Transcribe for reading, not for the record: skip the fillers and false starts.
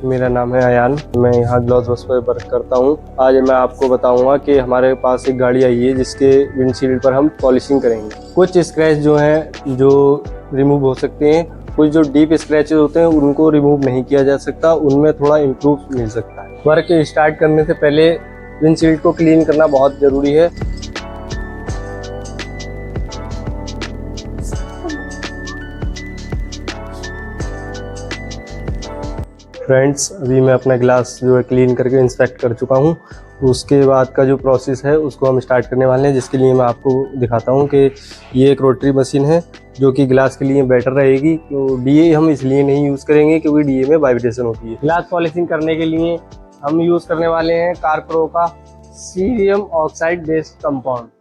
मेरा नाम है अयान, मैं यहाँ ग्लॉस बस पर वर्क करता हूँ। आज मैं आपको बताऊंगा कि हमारे पास एक गाड़ी आई है जिसके विंडशील्ड पर हम पॉलिशिंग करेंगे। कुछ स्क्रैच जो हैं जो रिमूव हो सकते हैं, कुछ जो डीप स्क्रैचेस होते हैं उनको रिमूव नहीं किया जा सकता, उनमें थोड़ा इम्प्रूव मिल सकता है। वर्क स्टार्ट करने से पहले विंडशील्ड को क्लीन करना बहुत ज़रूरी है। फ्रेंड्स, अभी मैं अपना ग्लास जो है क्लीन करके इंस्पेक्ट कर चुका हूँ। उसके बाद का जो प्रोसेस है उसको हम स्टार्ट करने वाले हैं, जिसके लिए मैं आपको दिखाता हूँ कि ये एक रोटरी मशीन है जो कि ग्लास के लिए बेटर रहेगी। तो डीए हम इसलिए नहीं यूज़ करेंगे क्योंकि डीए में वाइब्रेशन होती है। ग्लास पॉलिशिंग करने के लिए हम यूज़ करने वाले हैं कार्प्रो का सीरियम ऑक्साइड बेस्ड कंपाउंड।